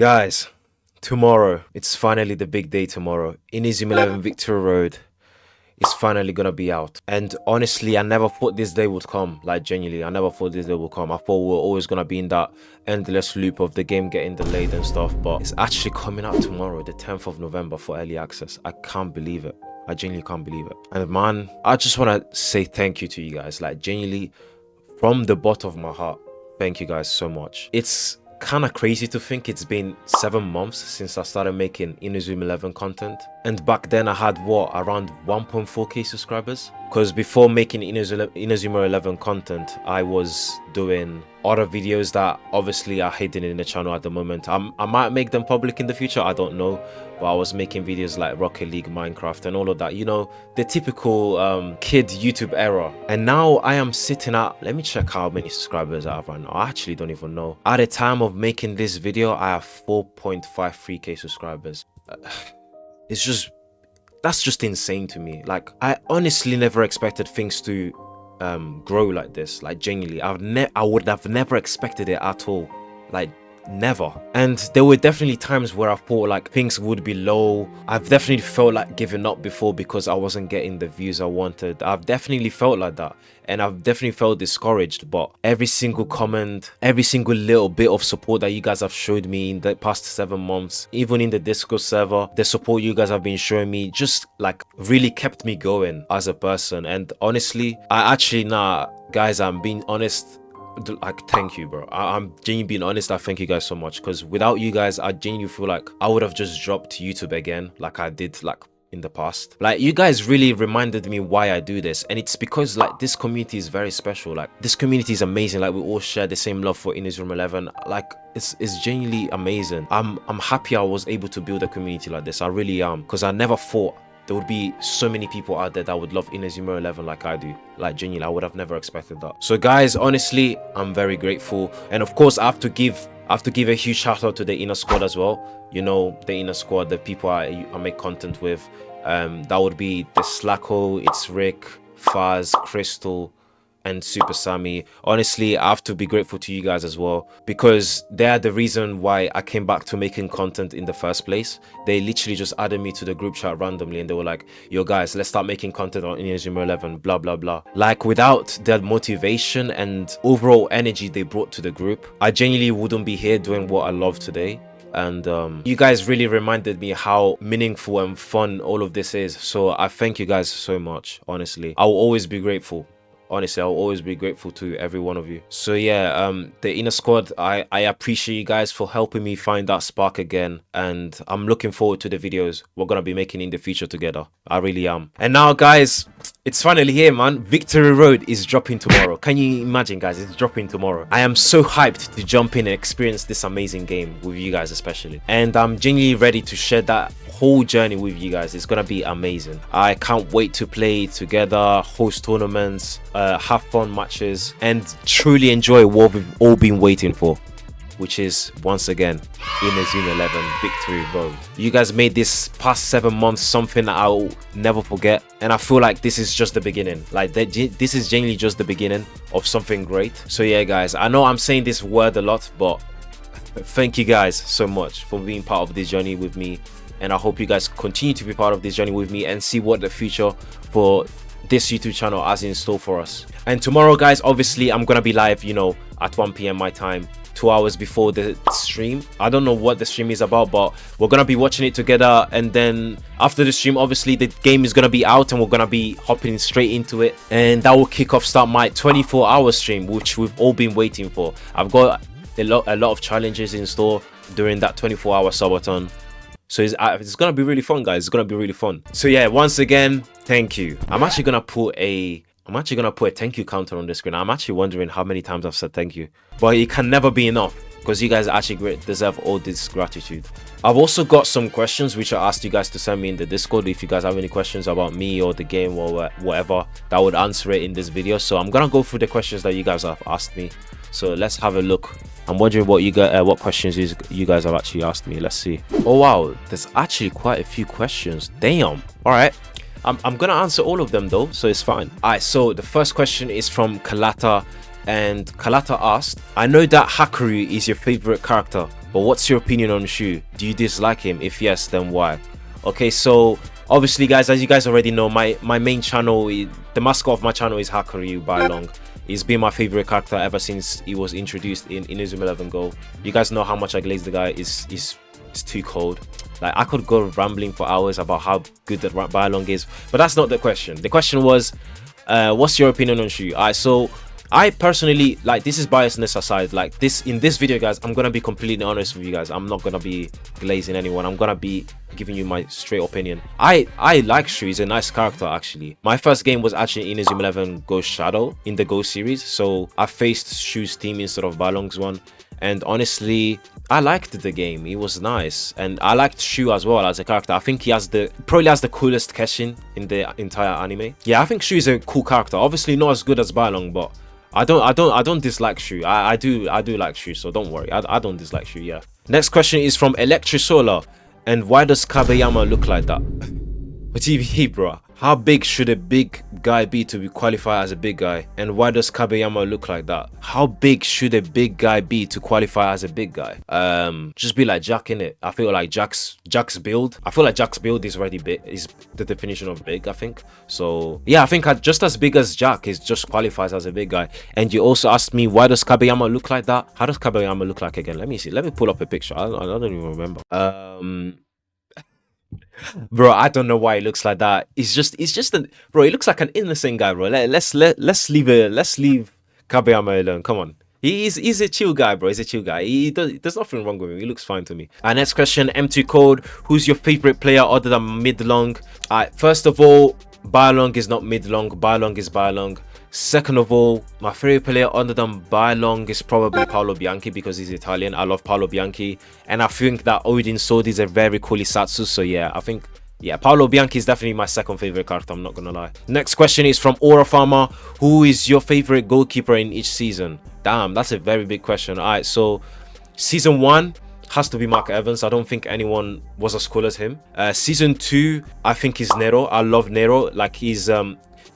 Guys, tomorrow, it's finally the big day tomorrow. Inazuma 11 Victory Road is finally gonna be out. And honestly, I never thought this day would come. Like, genuinely, I never thought this day would come. I thought we were always gonna be in that endless loop of the game getting delayed and stuff. But it's actually coming out tomorrow, the 10th of November for early access. I can't believe it. I genuinely can't believe it. And man, I just wanna say thank you to you guys. Like, genuinely, from the bottom of my heart, thank you guys so much. It's kind of crazy to think it's been 7 months since I started making Inazuma 11 content, and back then I had what, around 1.4k subscribers, because before making Inazuma 11 content I was doing other videos that obviously are hidden in the channel at the moment. I might make them public in the future, I don't know, but I was making videos like Rocket League, Minecraft and all of that, you know, the typical kid YouTube era. And now I am sitting at, let me check how many subscribers I have right now. I actually don't even know. At the time of making this video, I have 4.53k subscribers. It's just, that's just insane to me. Like, I honestly never expected things to grow like this. Like, genuinely, I would have never expected it at all. Like, never. And there were definitely times where I thought like things would be low. I've definitely felt like giving up before because I wasn't getting the views I wanted. I've definitely felt like that, and I've definitely felt discouraged. But every single comment, every single little bit of support that you guys have showed me in the past 7 months, even in the Discord server, the support you guys have been showing me just like really kept me going as a person. And honestly, guys, I'm being honest, like, thank you, bro. I'm genuinely being honest. I thank you guys so much, because without you guys, I genuinely feel like I would have just dropped YouTube again, like I did like in the past. Like, you guys really reminded me why I do this, and it's because like this community is very special. Like, this community is amazing. Like, we all share the same love for Inazuma 11. Like, it's genuinely amazing. I'm happy I was able to build a community like this. I really am, because I never thought there would be so many people out there that would love Inazuma 11 like I do. Like, genuinely, I would have never expected that. So guys, honestly, I'm very grateful. And of course, I have to give a huge shout out to the inner squad as well. You know, the inner squad, the people I make content with. That would be Dyslaco, it's Ricc, Fazz, Crystal, and Super Sammy. Honestly, I have to be grateful to you guys as well, because they are the reason why I came back to making content in the first place. They literally just added me to the group chat randomly, and they were like, yo guys, let's start making content on Inazuma 11, blah blah blah. Like, without their motivation and overall energy they brought to the group, I genuinely wouldn't be here doing what I love today. And you guys really reminded me how meaningful and fun all of this is. So I thank you guys so much. Honestly, I will always be grateful. Honestly, I'll always be grateful to every one of you. So yeah, the inner squad, I appreciate you guys for helping me find that spark again. And I'm looking forward to the videos we're going to be making in the future together. I really am. And now, guys, it's finally here, man. Victory Road is dropping tomorrow. Can you imagine, guys? It's dropping tomorrow. I am so hyped to jump in and experience this amazing game with you guys especially. And I'm genuinely ready to share that whole journey with you guys. It's gonna be amazing. I can't wait to play together, host tournaments, have fun matches, and truly enjoy what we've all been waiting for, which is, once again, Inazuma 11 Victory Road. You guys made this past 7 months something that I'll never forget, and I feel like this is just the beginning. Like, this is genuinely just the beginning of something great. So yeah, guys, I know I'm saying this word a lot, but thank you guys so much for being part of this journey with me. And I hope you guys continue to be part of this journey with me and see what the future for this YouTube channel has in store for us. And tomorrow, guys, obviously I'm gonna be live, you know, at 1 p.m. my time, 2 hours before the stream. I don't know what the stream is about, but we're gonna be watching it together. And then after the stream, obviously the game is gonna be out and we're gonna be hopping straight into it, and that will start my 24-hour stream, which we've all been waiting for. I've got a lot of challenges in store during that 24-hour subathon. So it's gonna be really fun, guys. It's gonna be really fun. So yeah, once again, thank you. I'm actually gonna put a thank you counter on the screen. I'm actually wondering how many times I've said thank you, but it can never be enough, because you guys actually deserve all this gratitude. I've also got some questions which I asked you guys to send me in the Discord. If you guys have any questions about me or the game or whatever, that would answer it in this video. So I'm gonna go through the questions that you guys have asked me. So let's have a look. I'm wondering what questions you guys have actually asked me. Let's see. Oh wow, there's actually quite a few questions. Damn. All right, I'm gonna answer all of them though, so it's fine. All right, so the first question is from Kalata And Kalata asked, I know that Hakuryu is your favorite character, but what's your opinion on Shu? Do you dislike him? If yes, then why? Okay, so obviously guys, as you guys already know, my main channel, the mascot of my channel is Hakuryu by long. He's been my favorite character ever since he was introduced in Inazuma 11 Go. You guys know how much I glaze the guy. Is too cold. Like, I could go rambling for hours about how good that Bylong is, but that's not the question. The question was, what's your opinion on Shu? Alright, so I personally, like, this is biasness aside, like, in this video guys, I'm gonna be completely honest with you guys. I'm not gonna be glazing anyone. I'm gonna be giving you my straight opinion. I like Shu. He's a nice character actually. My first game was actually Inazuma 11 Go Shadow in the Go series, so I faced Shu's team instead of Bylong's one, and honestly I liked the game. He was nice, and I liked Shu as well as a character. I think he probably has the coolest Keshin in the entire anime. Yeah, I think Shu is a cool character. Obviously not as good as Bylong, but I don't dislike Shu. I do like Shu, so don't worry. I don't dislike Shu. Yeah. Next question is from Electrisola, and why does Kabeyama look like that? What do you mean, bro? How big should a big guy be to be qualified as a big guy? And why does Kabeyama look like that? How big should a big guy be to qualify as a big guy? Just be like Jack, innit? I feel like Jack's build. I feel like Jack's build is already big. Is the definition of big, I think. So yeah, I think just as big as Jack is just qualifies as a big guy. And you also asked me, why does Kabeyama look like that? How does Kabeyama look like again? Let me see. Let me pull up a picture. I don't even remember. Bro, I don't know why he looks like that. Bro, he looks like an innocent guy, bro. Let's leave Kabeyama alone. Come on. He's a chill guy, bro. He's a chill guy. There's nothing wrong with him. He looks fine to me. Our next question, M2 Code. Who's your favorite player other than mid-long? First of all, Bylong is not mid-long. Bylong is Bylong. Second of all, my favorite player other than Bylong is probably Paolo Bianchi because he's Italian. I love Paolo Bianchi, and I think that Odin Sword is a very cool Isatsu. So yeah, I think Paolo Bianchi is definitely my second favorite character. I'm not gonna lie. Next question is from Aura Farmer. Who is your favorite goalkeeper in each season? Damn, that's a very big question. All right, so season 1 has to be Mark Evans. I don't think anyone was as cool as him. Season 2, I think is Nero. I love Nero. Like, he's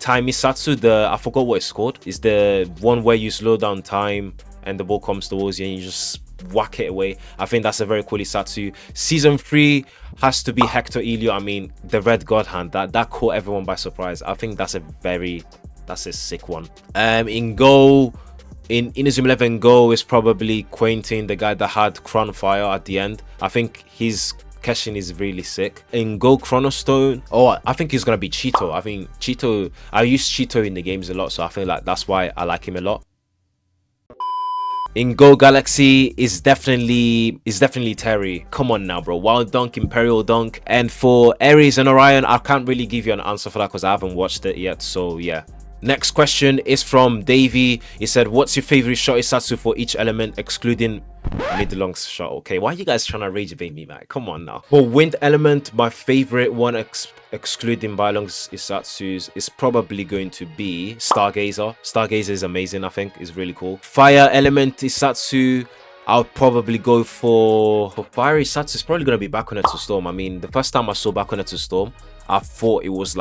Time Isatsu, I forgot what it's called. It's the one where you slow down time and the ball comes towards you and you just whack it away. I think that's a very cool Isatsu. Season 3 has to be Hector Elio. I mean, the Red God Hand, that caught everyone by surprise. I think that's a sick one. In Inazuma 11 Go is probably Quentin, the guy that had Crown Fire at the end. I think his Keshin is really sick. In Go Chronostone, I think he's gonna be Cheeto. I think Cheeto, I use Cheeto in the games a lot, so I feel like that's why I like him a lot. In Go Galaxy is definitely Terry. Come on now, bro. Wild Dunk, Imperial Dunk. And for Ares and Orion, I can't really give you an answer for that because I haven't watched it yet, so yeah. Next question is from Davey. He said, what's your favorite shot Isatsu for each element excluding mid-long shot? Okay, why are you guys trying to rage bait me, man? Come on now. For wind element, my favorite one excluding Bylong's Isatsu's is probably going to be Stargazer. Stargazer is amazing, I think. It's really cool. Fire element Isatsu, I'll probably go for Fire Isatsu. It's probably going to be Bakunet Storm. I mean, the first time I saw Bakunet Storm, I thought it was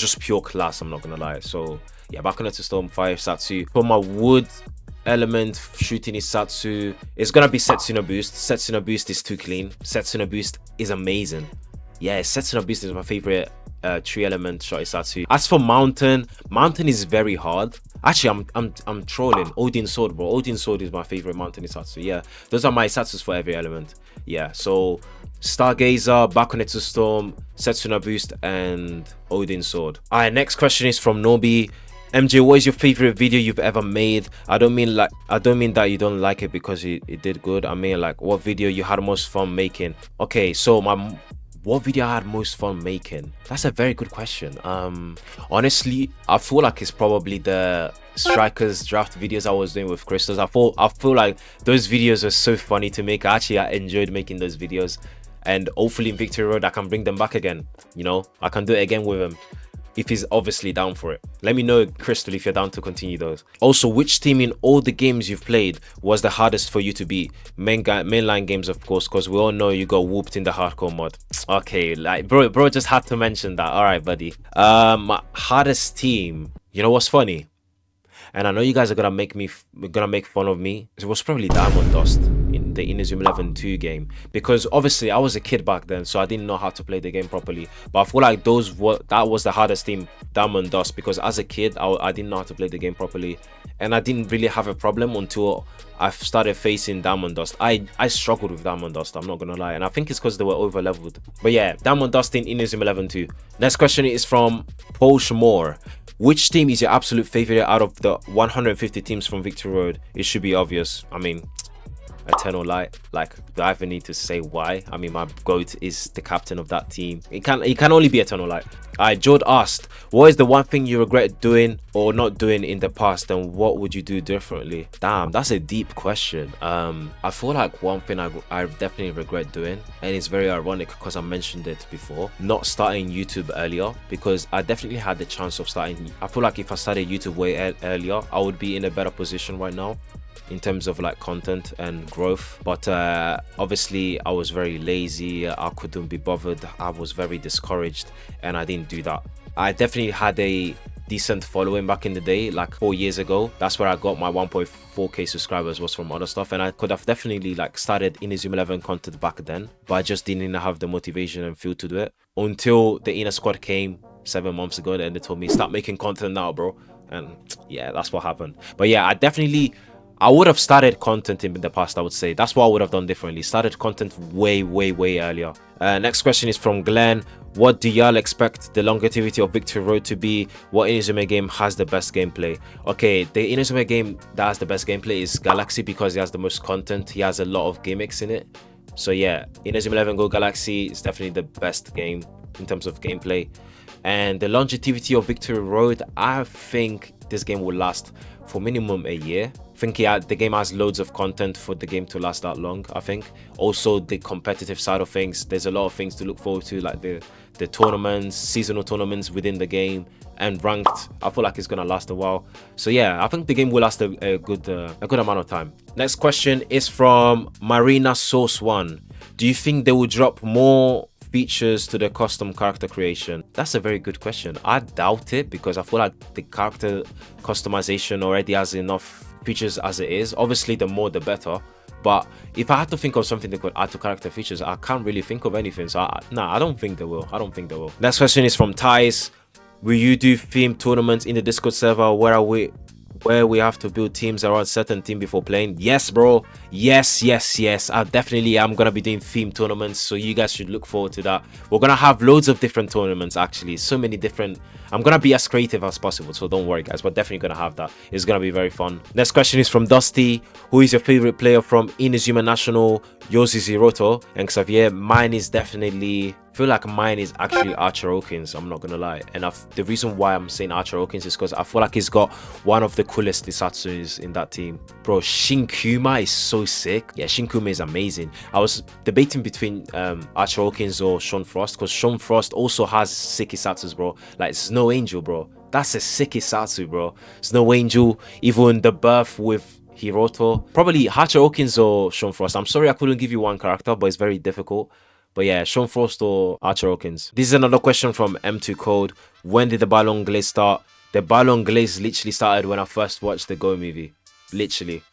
just pure class, I'm not gonna lie. So yeah, Bakunet Storm, Fire Isatsu. For my wood element shooting Isatsu, it's gonna be Setsuna Boost. Setsuna Boost is too clean. Setsuna Boost is amazing. Yeah, Setsuna Boost is my favorite tree element shot Isatsu. As for Mountain is very hard. Actually, I'm trolling. Odin Sword, bro. Odin Sword is my favorite Mountain Isatsu. Yeah, those are my Isatsus for every element. Yeah, so Stargazer, Bakunet Storm, Setsuna Boost, and Odin Sword. Alright, next question is from Nobi. MJ, what is your favorite video you've ever made? I don't mean that you don't like it because it did good. I mean, like, what video you had most fun making? Okay, so what video I had most fun making? That's a very good question. Honestly, I feel like it's probably the Strikers draft videos I was doing with Crystals. I feel like those videos were so funny to make. I enjoyed making those videos, and hopefully in Victory Road I can bring them back again. You know, I can do it again with him if he's obviously down for it. Let me know, Crystal, if you're down to continue those. Also, which team in all the games you've played was the hardest for you to beat? Mainline games, of course, because we all know you got whooped in the hardcore mod. Okay, like bro just had to mention that. All right, buddy. My hardest team, you know what's funny? and I know you guys are gonna make fun of me. It was probably Diamond Dust in the Inazuma 11 2 game, because obviously I was a kid back then, so I didn't know how to play the game properly. But I feel like that was the hardest team, Diamond Dust, because as a kid I didn't know how to play the game properly, and I didn't really have a problem until I started facing Diamond Dust. I struggled with Diamond Dust, I'm not gonna lie, and I think it's because they were over leveled. But yeah, Diamond Dust in Inazuma 11 2. Next question is from Poshmore. Which team is your absolute favorite out of the 150 teams from Victory Road? It should be obvious. I mean, Eternal Light. Like, do I even need to say why? I mean, my GOAT is the captain of that team. It can only be Eternal Light. Alright, Jord asked, what is the one thing you regret doing or not doing in the past, and what would you do differently? Damn, that's a deep question. I feel like one thing I definitely regret doing, and it's very ironic because I mentioned it before, not starting YouTube earlier, because I definitely had the chance of starting. I feel like if I started YouTube way earlier, I would be in a better position right now in terms of like content and growth. But obviously I was very lazy, I couldn't be bothered, I was very discouraged, and I didn't do that. I definitely had a decent following back in the day, like 4 years ago. That's where I got my 1.4k subscribers, was from other stuff, and I could have definitely like started Inazuma 11 content back then, but I just didn't have the motivation and feel to do it until the Ina squad came 7 months ago, and they told me start making content now, bro. And yeah, that's what happened. But yeah, I would have started content in the past, I would say. That's what I would have done differently. Started content way earlier. Next question is from Glenn. What do y'all expect the longevity of Victory Road to be? What Inazuma game has the best gameplay? Okay, the Inazuma game that has the best gameplay is Galaxy, because he has the most content. He has a lot of gimmicks in it. So yeah, Inazuma 11 Go Galaxy is definitely the best game in terms of gameplay. And the longevity of Victory Road, I think this game will last for minimum a year. I think the game has loads of content for the game to last that long. I think also the competitive side of things, there's a lot of things to look forward to, like the tournaments, seasonal tournaments within the game, and ranked. I feel like it's gonna last a while. So yeah, I think the game will last a good amount of time. Next question is from Marina Source 1. Do you think they will drop more features to the custom character creation? That's a very good question. I doubt it, because I feel like the character customization already has enough features as it is. Obviously the more the better, but if I had to think of something that could add to character features, I can't really think of anything. So I don't think they will. Next question is from Thais. Will you do themed tournaments in the Discord server where we have to build teams around certain team before playing? Yes, bro. Yes. I definitely am gonna be doing themed tournaments, so you guys should look forward to that. We're gonna have loads of different tournaments, actually. So many different. I'm gonna be as creative as possible, so don't worry, guys. We're definitely gonna have that. It's gonna be very fun. Next question is from Dusty. Who is your favorite player from Inazuma National? Yours is Hiroto, and Xavier. Mine is definitely. I feel like mine is actually Archer Hawkins, I'm not gonna lie. And the reason why I'm saying Archer Hawkins is because I feel like he's got one of the coolest Lisatsus in that team. Bro, Shinkuma is so sick. Yeah, Shinkuma is amazing. I was debating between Archer Hawkins or Sean Frost, because Sean Frost also has sick Isatsus, bro. Like Snow Angel, bro. That's a sick Isatsu, bro. Snow Angel, even the birth with Hiroto. Probably Archer Hawkins or Sean Frost. I'm sorry I couldn't give you one character, but it's very difficult. But yeah, Sean Frost or Archer Hawkins. This is another question from M2 Code. When did the Ballon Glaze start? The Ballon Glaze literally started when I first watched the Go movie. Literally.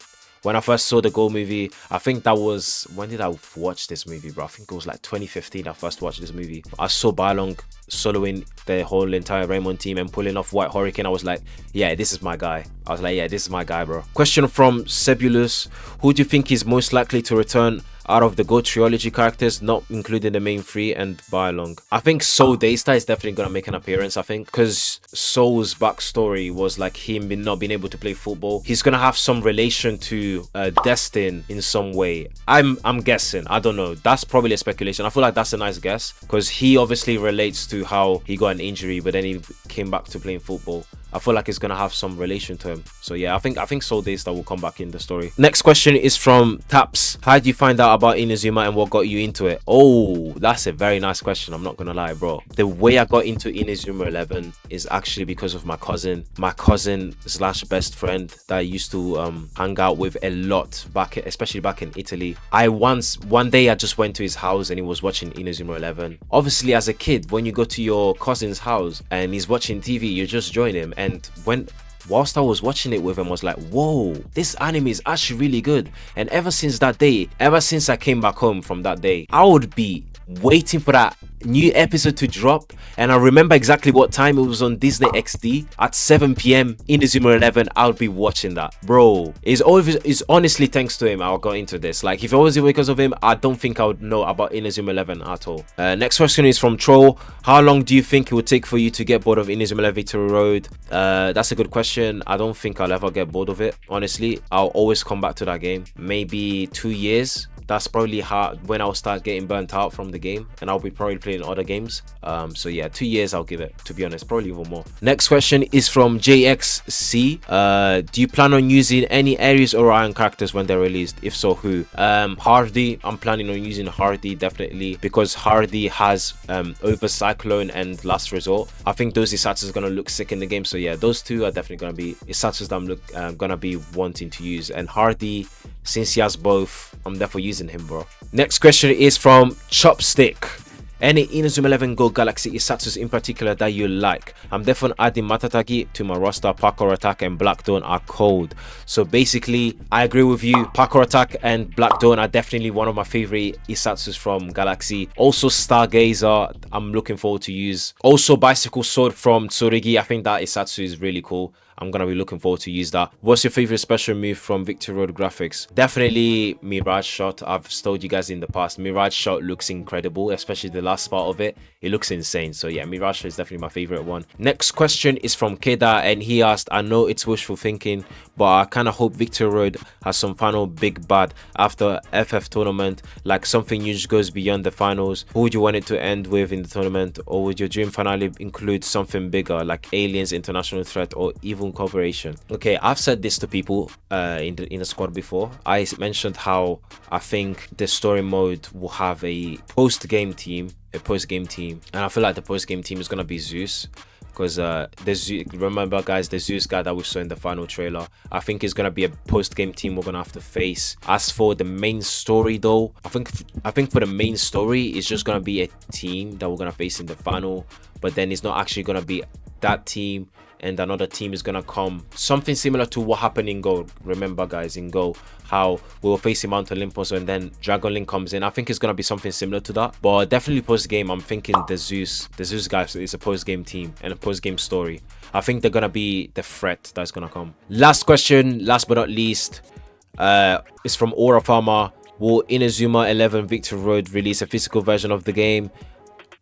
When I first saw the Go movie, I think that was... When did I watch this movie, bro? I think it was like 2015 I first watched this movie. I saw Ballon soloing the whole entire Raymond team and pulling off White Hurricane. I was like, yeah, this is my guy. I was like, yeah, this is my guy, bro. Question from Sebulus. Who do you think is most likely to return out of the Go Trilogy characters, not including the main three and Bylong? I think Soul Daystar is definitely gonna make an appearance, I think, because Soul's backstory was like him not being able to play football. He's gonna have some relation to Destin in some way. I'm guessing, I don't know, that's probably a speculation. I feel like that's a nice guess, because he obviously relates to how he got an injury but then he came back to playing football. I feel like it's gonna have some relation to him. So yeah, I think Soul Daystar will come back in the story. Next question is from Taps. How did you find out about Inazuma and what got you into it? Oh, that's a very nice question, I'm not gonna lie, bro. The way I got into Inazuma 11 is actually because of my cousin slash best friend that I used to hang out with a lot especially back in Italy. One day I just went to his house and he was watching Inazuma 11. Obviously, as a kid, when you go to your cousin's house and he's watching TV, you just join him. And when whilst I was watching it with him, I was like, whoa, this anime is actually really good. And ever since that day, ever since I came back home from that day, I would be waiting for that new episode to drop. And I remember exactly what time it was on Disney XD at 7 p.m. Inazuma 11. I'll be watching that, bro. It's honestly thanks to him I got into this. Like, if it wasn't because of him, I don't think I would know about Inazuma 11 at all. Next question is from Troll. How long do you think it would take for you to get bored of Inazuma 11 Victory Road? That's a good question. I don't think I'll ever get bored of it, honestly. I'll always come back to that game. Maybe 2 years. That's probably when I'll start getting burnt out from the game, and I'll be probably playing other games. So yeah, 2 years I'll give it, to be honest, probably even more. Next question is from JXC. Do you plan on using any Aries or Orion characters when they're released? If so, who? Hardy. I'm planning on using Hardy, definitely, because Hardy has Over Cyclone and Last Resort. I think those Isatsus are gonna look sick in the game. So yeah, those two are definitely gonna be Isatsus that I'm gonna be wanting to use. And Hardy, since he has both, I'm definitely using him, bro. Next question is from Chopstick. Any Inazuma 11 Go Galaxy Isatsus in particular that you like? I'm definitely adding Matatagi to my roster. Parkour Attack and Black Dawn are cold. So basically, I agree with you. Parkour Attack and Black Dawn are definitely one of my favorite Isatsus from Galaxy. Also Stargazer, I'm looking forward to use. Also Bicycle Sword from Tsurigi. I think that Isatsu is really cool. I'm gonna be looking forward to use that. What's your favorite special move from Victory Road graphics? Definitely Mirage Shot. I've told you guys in the past, Mirage Shot looks incredible, especially the last part of it. It looks insane. So yeah, Mirage Shot is definitely my favorite one. Next question is from Keda, and he asked, I know it's wishful thinking, but I kind of hope Victory Road has some final big bad after FF tournament, like something huge goes beyond the finals. Who would you want it to end with in the tournament? Or would your dream finale include something bigger, like aliens, international threat, or even cooperation? Okay, I've said this to people in the squad before. I mentioned how I think the story mode will have a post-game team, and I feel like the post-game team is gonna be Zeus, because remember guys, the Zeus guy that we saw in the final trailer, I think it's gonna be a post-game team we're gonna have to face. As for the main story though, I think for the main story, it's just gonna be a team that we're gonna face in the final, but then it's not actually gonna be that team and another team is gonna come. Something similar to what happened in Go. Remember guys, in Go, how we were facing Mount Olympus and then Dragon Link comes in. I think it's gonna be something similar to that, but definitely post game. I'm thinking the Zeus guys is a post game team and a post game story. I think they're gonna be the threat that's gonna come. Last question, last but not least, is from Aura Farmer. Will Inazuma 11 Victory Road release a physical version of the game?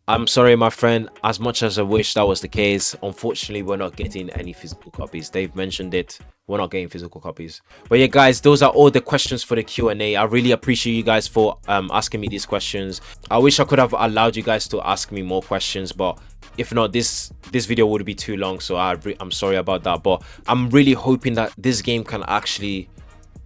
I'm sorry, my friend, as much as I wish that was the case, unfortunately, we're not getting any physical copies. They've mentioned it. We're not getting physical copies. But yeah, guys, those are all the questions for the Q&A. I really appreciate you guys for asking me these questions. I wish I could have allowed you guys to ask me more questions, but if not, this video would be too long, so I'm sorry about that. But I'm really hoping that this game can actually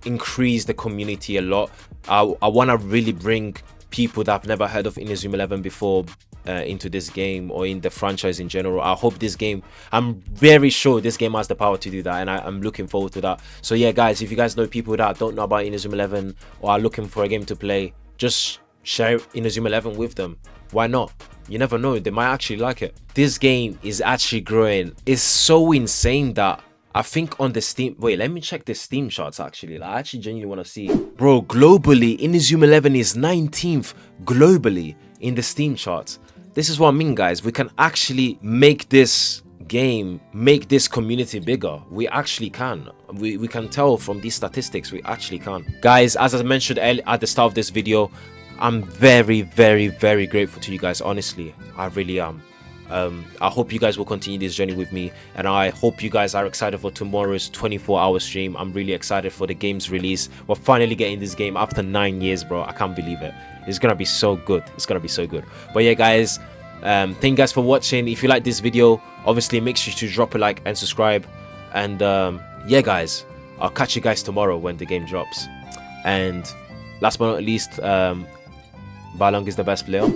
increase the community a lot. I want to really bring people that have never heard of Inazuma 11 before into this game or in the franchise in general. I hope this game, I'm very sure this game has the power to do that, and I'm looking forward to that. So yeah guys, if you guys know people that don't know about Inazuma 11 or are looking for a game to play, just share Inazuma 11 with them. Why not? You never know, they might actually like it. This game is actually growing. It's so insane that I think on the Steam, wait, let me check the Steam charts actually. Like, I actually genuinely want to see. Bro, globally, Inazuma 11 is 19th globally in the Steam charts. This is what I mean, guys. We can actually make this game, make this community bigger. We actually can. We can tell from these statistics, we actually can. Guys, as I mentioned at the start of this video, I'm very, very, very grateful to you guys. Honestly, I really am. I hope you guys will continue this journey with me, and I hope you guys are excited for tomorrow's 24-hour stream. I'm really excited for the game's release. We're finally getting this game after 9 years, bro. I can't believe it. It's gonna be so good. It's gonna be so good. But yeah guys, thank you guys for watching. If you like this video, obviously make sure to drop a like and subscribe. And yeah guys, I'll catch you guys tomorrow when the game drops. And last but not least, Balong is the best player.